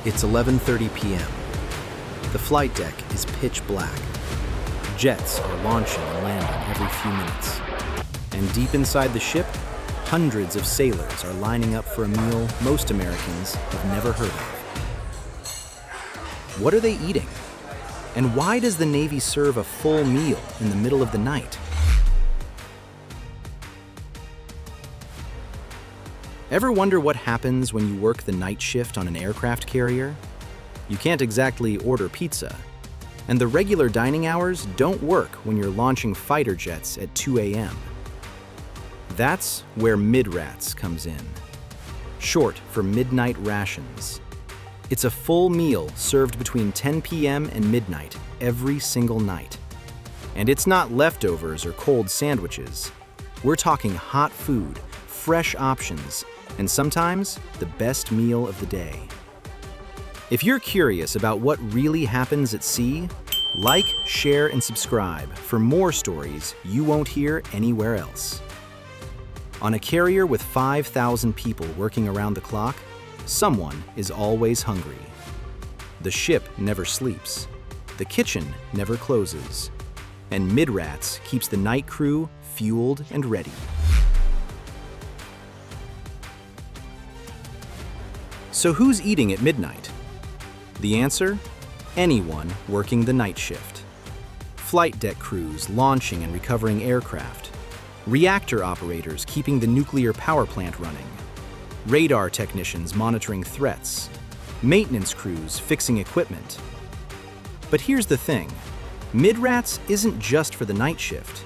It's 11:30 p.m. The flight deck is pitch black. Jets are launching and landing every few minutes. And deep inside the ship, hundreds of sailors are lining up for a meal most Americans have never heard of. What are they eating? And why does the Navy serve a full meal in the middle of the night? Ever wonder what happens when you work the night shift on an aircraft carrier? You can't exactly order pizza. And the regular dining hours don't work when you're launching fighter jets at 2 a.m. That's where MIDRATS comes in, short for midnight rations. It's a full meal served between 10 p.m. and midnight every single night. And it's not leftovers or cold sandwiches. We're talking hot food, fresh options, and sometimes the best meal of the day. If you're curious about what really happens at sea, like, share, and subscribe for more stories you won't hear anywhere else. On a carrier with 5,000 people working around the clock, someone is always hungry. The ship never sleeps. The kitchen never closes. And MIDRATS keeps the night crew fueled and ready. So who's eating at midnight? The answer? Anyone working the night shift. Flight deck crews launching and recovering aircraft. Reactor operators keeping the nuclear power plant running. Radar technicians monitoring threats. Maintenance crews fixing equipment. But here's the thing. MIDRATS isn't just for the night shift.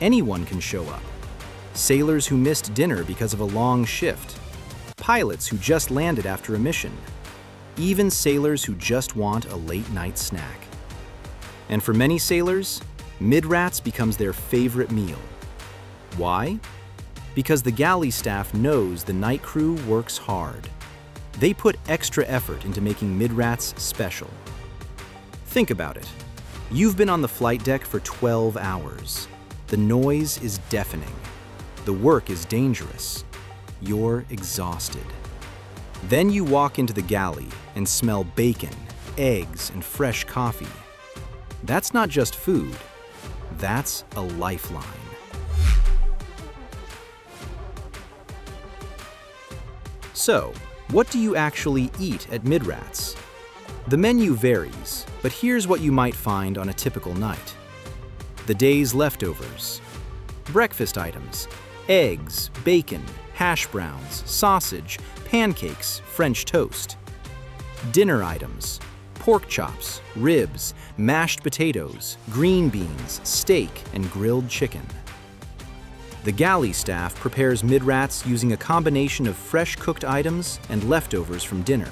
Anyone can show up. Sailors who missed dinner because of a long shift. Pilots who just landed after a mission. Even sailors who just want a late-night snack. And for many sailors, MIDRATS becomes their favorite meal. Why? Because the galley staff knows the night crew works hard. They put extra effort into making MIDRATS special. Think about it. You've been on the flight deck for 12 hours. The noise is deafening. The work is dangerous. You're exhausted. Then you walk into the galley and smell bacon, eggs, and fresh coffee. That's not just food. That's a lifeline. So, what do you actually eat at MIDRATS? The menu varies, but here's what you might find on a typical night. The day's leftovers. Breakfast items: eggs, bacon, hash browns, sausage, pancakes, French toast. Dinner items: pork chops, ribs, mashed potatoes, green beans, steak, and grilled chicken. The galley staff prepares MIDRATS using a combination of fresh cooked items and leftovers from dinner.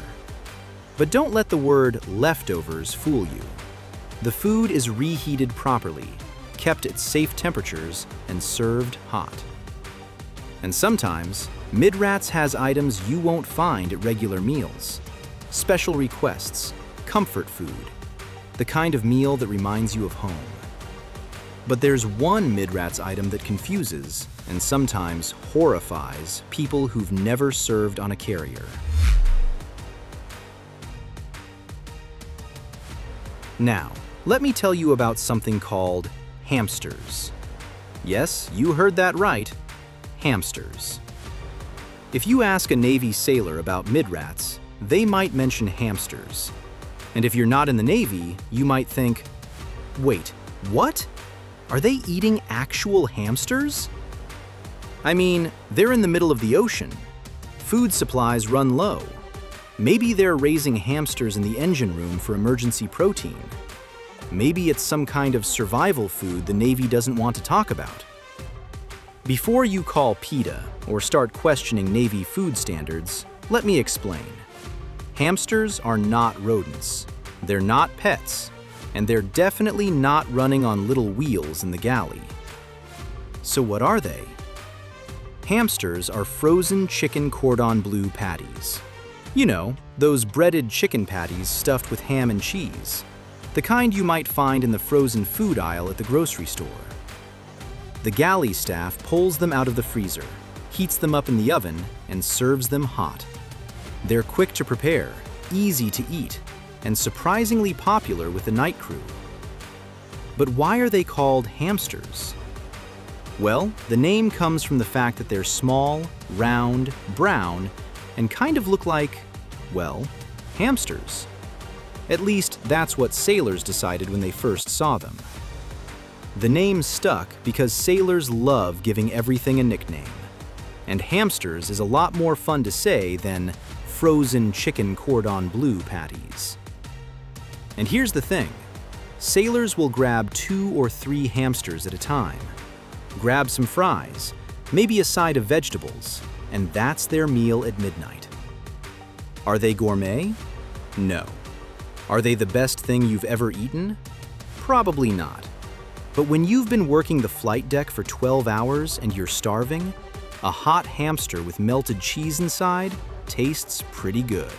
But don't let the word leftovers fool you. The food is reheated properly, kept at safe temperatures, and served hot. And sometimes, MIDRATS has items you won't find at regular meals. Special requests, comfort food, the kind of meal that reminds you of home. But there's one MIDRATS item that confuses, and sometimes horrifies, people who've never served on a carrier. Now, let me tell you about something called hamsters. Yes, you heard that right. Hamsters. If you ask a Navy sailor about MIDRATS, they might mention hamsters. And if you're not in the Navy, you might think, wait, what? Are they eating actual hamsters? I mean, they're in the middle of the ocean. Food supplies run low. Maybe they're raising hamsters in the engine room for emergency protein. Maybe it's some kind of survival food the Navy doesn't want to talk about. Before you call PETA or start questioning Navy food standards, let me explain. Hamsters are not rodents. They're not pets. And they're definitely not running on little wheels in the galley. So what are they? Hamsters are frozen chicken cordon bleu patties. You know, those breaded chicken patties stuffed with ham and cheese. The kind you might find in the frozen food aisle at the grocery store. The galley staff pulls them out of the freezer, heats them up in the oven, and serves them hot. They're quick to prepare, easy to eat, and surprisingly popular with the night crew. But why are they called hamsters? Well, the name comes from the fact that they're small, round, brown, and kind of look like, well, hamsters. At least that's what sailors decided when they first saw them. The name stuck because sailors love giving everything a nickname. And hamsters is a lot more fun to say than frozen chicken cordon bleu patties. And here's the thing. Sailors will grab 2 or 3 hamsters at a time. Grab some fries, maybe a side of vegetables, and that's their meal at midnight. Are they gourmet? No. Are they the best thing you've ever eaten? Probably not. But when you've been working the flight deck for 12 hours and you're starving, a hot hamster with melted cheese inside tastes pretty good.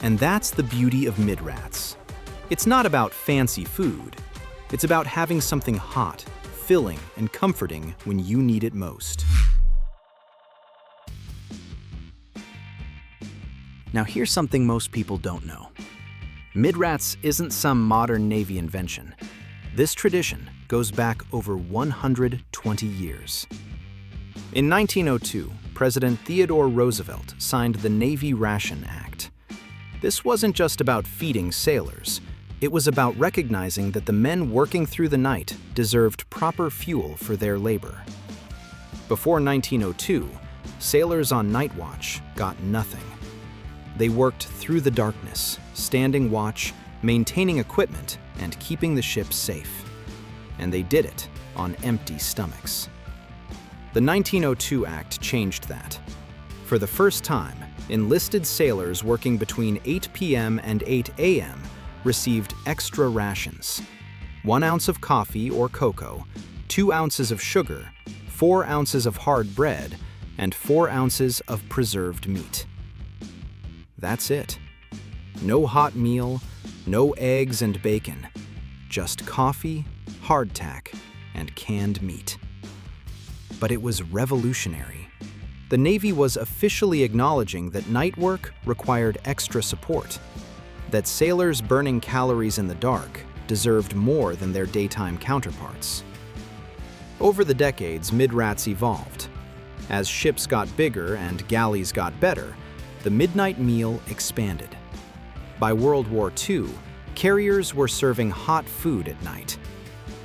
And that's the beauty of MIDRATS. It's not about fancy food. It's about having something hot, filling, and comforting when you need it most. Now here's something most people don't know. MIDRATS isn't some modern Navy invention. This tradition goes back over 120 years. In 1902, President Theodore Roosevelt signed the Navy Ration Act. This wasn't just about feeding sailors. It was about recognizing that the men working through the night deserved proper fuel for their labor. Before 1902, sailors on night watch got nothing. They worked through the darkness, standing watch, maintaining equipment, and keeping the ship safe. And they did it on empty stomachs. The 1902 Act changed that. For the first time, enlisted sailors working between 8 p.m. and 8 a.m. received extra rations: 1 ounce of coffee or cocoa, 2 ounces of sugar, 4 ounces of hard bread, and 4 ounces of preserved meat. That's it. No hot meal, no eggs and bacon, just coffee, hardtack, and canned meat. But it was revolutionary. The Navy was officially acknowledging that night work required extra support, that sailors burning calories in the dark deserved more than their daytime counterparts. Over the decades, MIDRATS evolved. As ships got bigger and galleys got better, the midnight meal expanded. By World War II, carriers were serving hot food at night.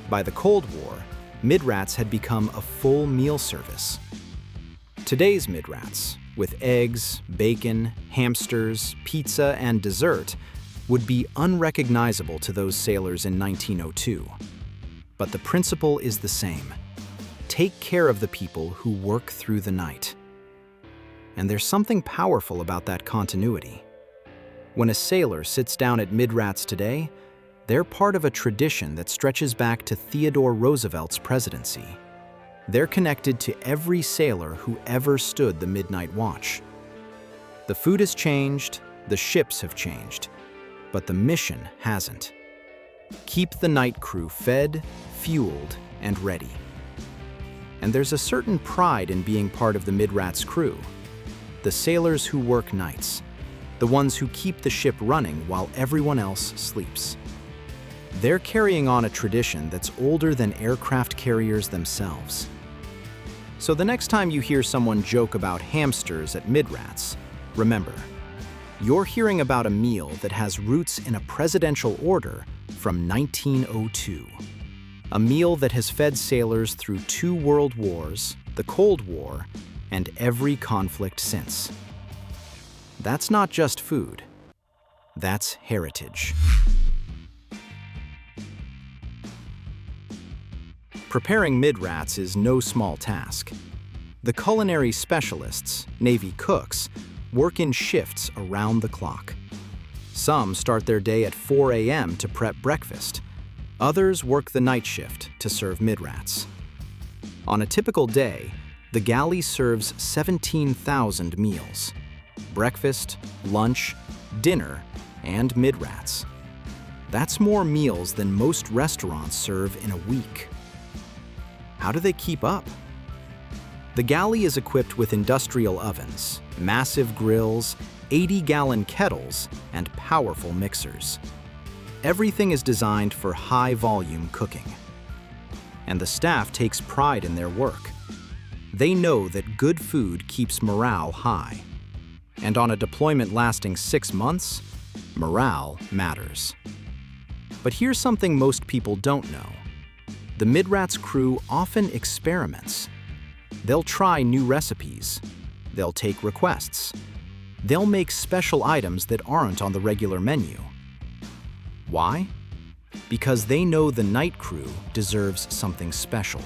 By the Cold War, MIDRATS had become a full meal service. Today's MIDRATS, with eggs, bacon, hamsters, pizza, and dessert, would be unrecognizable to those sailors in 1902. But the principle is the same. Take care of the people who work through the night. And there's something powerful about that continuity. When a sailor sits down at MIDRATS today, they're part of a tradition that stretches back to Theodore Roosevelt's presidency. They're connected to every sailor who ever stood the midnight watch. The food has changed, the ships have changed, but the mission hasn't. Keep the night crew fed, fueled, and ready. And there's a certain pride in being part of the MIDRATS crew. The sailors who work nights, the ones who keep the ship running while everyone else sleeps. They're carrying on a tradition that's older than aircraft carriers themselves. So the next time you hear someone joke about hamsters at MIDRATS, remember, you're hearing about a meal that has roots in a presidential order from 1902. A meal that has fed sailors through 2 world wars, the Cold War, and every conflict since. That's not just food. That's heritage. Preparing MIDRATS is no small task. The culinary specialists, Navy cooks, work in shifts around the clock. Some start their day at 4 a.m. to prep breakfast. Others work the night shift to serve MIDRATS. On a typical day, the galley serves 17,000 meals: breakfast, lunch, dinner, and MIDRATS. That's more meals than most restaurants serve in a week. How do they keep up? The galley is equipped with industrial ovens, massive grills, 80-gallon kettles, and powerful mixers. Everything is designed for high-volume cooking. And the staff takes pride in their work. They know that good food keeps morale high. And on a deployment lasting 6 months, morale matters. But here's something most people don't know. The MIDRATS crew often experiments. They'll try new recipes. They'll take requests. They'll make special items that aren't on the regular menu. Why? Because they know the night crew deserves something special.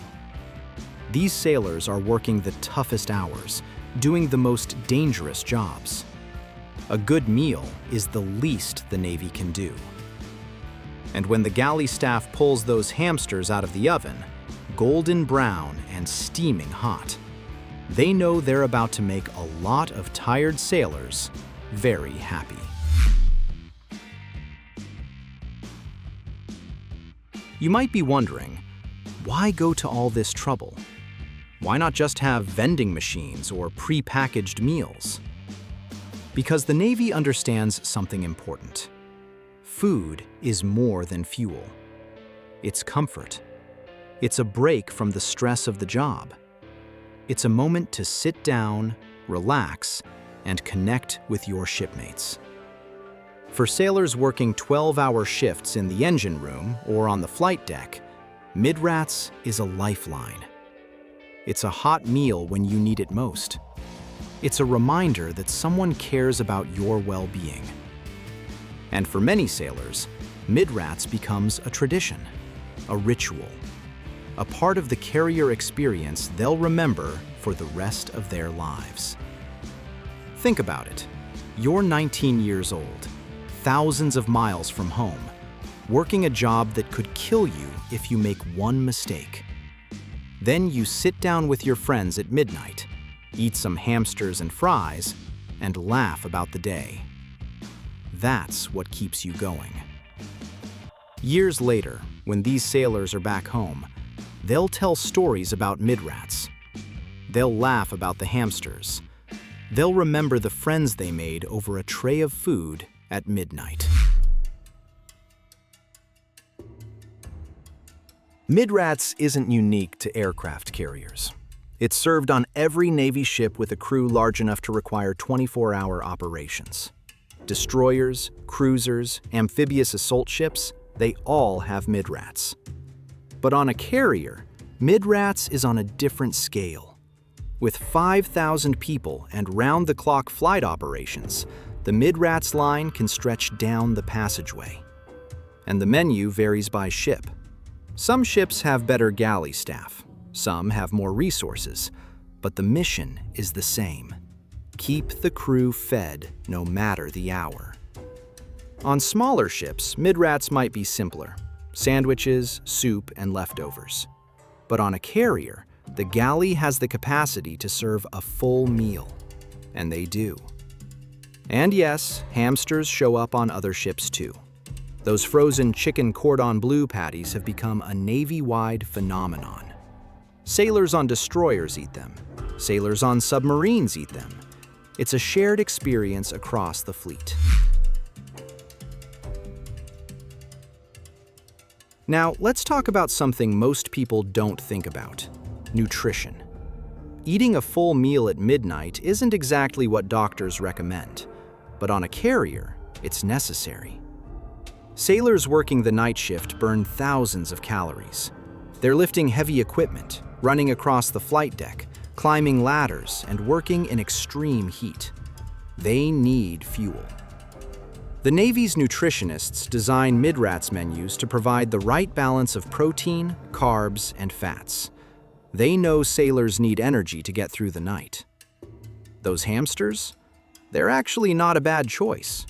These sailors are working the toughest hours, doing the most dangerous jobs. A good meal is the least the Navy can do. And when the galley staff pulls those hamsters out of the oven, golden brown and steaming hot, they know they're about to make a lot of tired sailors very happy. You might be wondering, why go to all this trouble? Why not just have vending machines or pre-packaged meals? Because the Navy understands something important. Food is more than fuel. It's comfort. It's a break from the stress of the job. It's a moment to sit down, relax, and connect with your shipmates. For sailors working 12-hour shifts in the engine room or on the flight deck, MIDRATS is a lifeline. It's a hot meal when you need it most. It's a reminder that someone cares about your well-being. And for many sailors, MIDRATS becomes a tradition, a ritual, a part of the carrier experience they'll remember for the rest of their lives. Think about it. You're 19 years old, thousands of miles from home, working a job that could kill you if you make one mistake. Then you sit down with your friends at midnight, eat some hamsters and fries, and laugh about the day. That's what keeps you going. Years later, when these sailors are back home, they'll tell stories about MIDRATS. They'll laugh about the hamsters. They'll remember the friends they made over a tray of food at midnight. MIDRATS isn't unique to aircraft carriers. It's served on every Navy ship with a crew large enough to require 24-hour operations. Destroyers, cruisers, amphibious assault ships, they all have MIDRATS. But on a carrier, MIDRATS is on a different scale. With 5,000 people and round-the-clock flight operations, the MIDRATS line can stretch down the passageway. And the menu varies by ship. Some ships have better galley staff, some have more resources, but the mission is the same. Keep the crew fed no matter the hour. On smaller ships, MIDRATS might be simpler: sandwiches, soup, and leftovers. But on a carrier, the galley has the capacity to serve a full meal, and they do. And yes, hamsters show up on other ships too. Those frozen chicken cordon bleu patties have become a Navy-wide phenomenon. Sailors on destroyers eat them. Sailors on submarines eat them. It's a shared experience across the fleet. Now, let's talk about something most people don't think about: nutrition. Eating a full meal at midnight isn't exactly what doctors recommend, but on a carrier, it's necessary. Sailors working the night shift burn thousands of calories. They're lifting heavy equipment, running across the flight deck, climbing ladders, and working in extreme heat. They need fuel. The Navy's nutritionists design MIDRATS menus to provide the right balance of protein, carbs, and fats. They know sailors need energy to get through the night. Those hamsters? They're actually not a bad choice.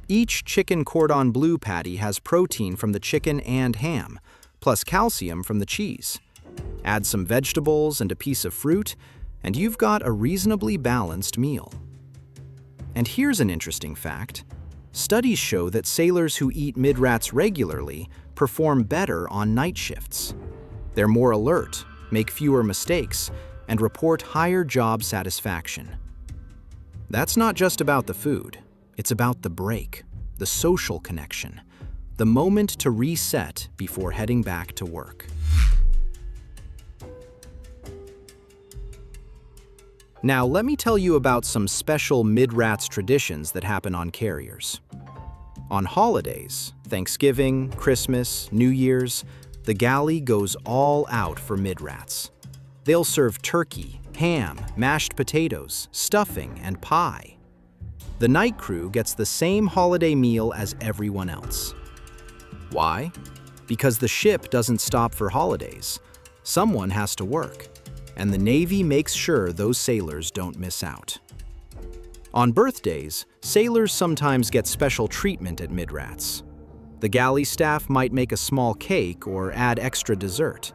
Each chicken cordon bleu patty has protein from the chicken and ham, plus calcium from the cheese. Add some vegetables and a piece of fruit, and you've got a reasonably balanced meal. And here's an interesting fact. Studies show that sailors who eat MIDRATS regularly perform better on night shifts. They're more alert, make fewer mistakes, and report higher job satisfaction. That's not just about the food. It's about the break, the social connection, the moment to reset before heading back to work. Now, let me tell you about some special MIDRATS traditions that happen on carriers. On holidays, Thanksgiving, Christmas, New Year's, the galley goes all out for MIDRATS. They'll serve turkey, ham, mashed potatoes, stuffing, and pie. The night crew gets the same holiday meal as everyone else. Why? Because the ship doesn't stop for holidays. Someone has to work, and the Navy makes sure those sailors don't miss out. On birthdays, sailors sometimes get special treatment at MIDRATS. The galley staff might make a small cake or add extra dessert.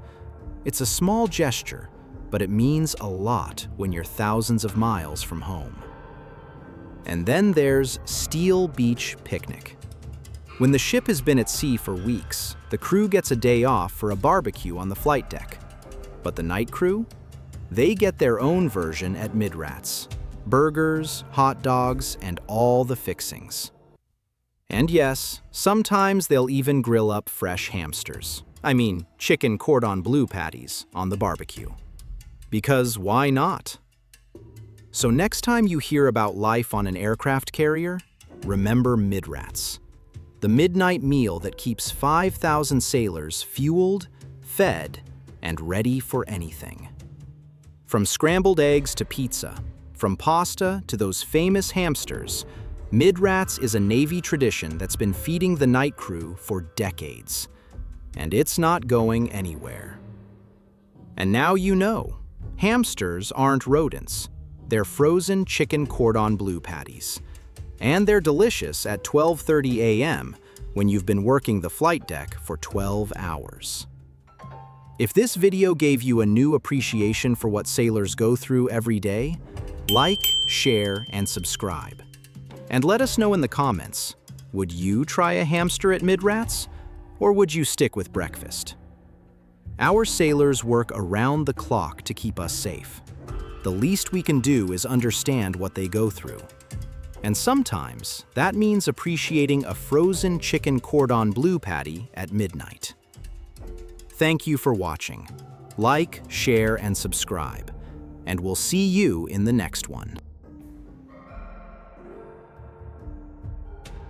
It's a small gesture, but it means a lot when you're thousands of miles from home. And then there's Steel Beach Picnic. When the ship has been at sea for weeks, the crew gets a day off for a barbecue on the flight deck. But the night crew? They get their own version at MIDRATS. Burgers, hot dogs, and all the fixings. And yes, sometimes they'll even grill up fresh hamsters. I mean, chicken cordon bleu patties on the barbecue. Because why not? So next time you hear about life on an aircraft carrier, remember MIDRATS. The midnight meal that keeps 5,000 sailors fueled, fed, and ready for anything. From scrambled eggs to pizza, from pasta to those famous hamsters, MIDRATS is a Navy tradition that's been feeding the night crew for decades. And it's not going anywhere. And now you know, hamsters aren't rodents. They're frozen chicken cordon bleu patties. And they're delicious at 12:30 a.m. when you've been working the flight deck for 12 hours. If this video gave you a new appreciation for what sailors go through every day, like, share, and subscribe. And let us know in the comments, would you try a hamster at MIDRATS, or would you stick with breakfast? Our sailors work around the clock to keep us safe. The least we can do is understand what they go through. And sometimes, that means appreciating a frozen chicken cordon bleu patty at midnight. Thank you for watching. Like, share, and subscribe. And we'll see you in the next one.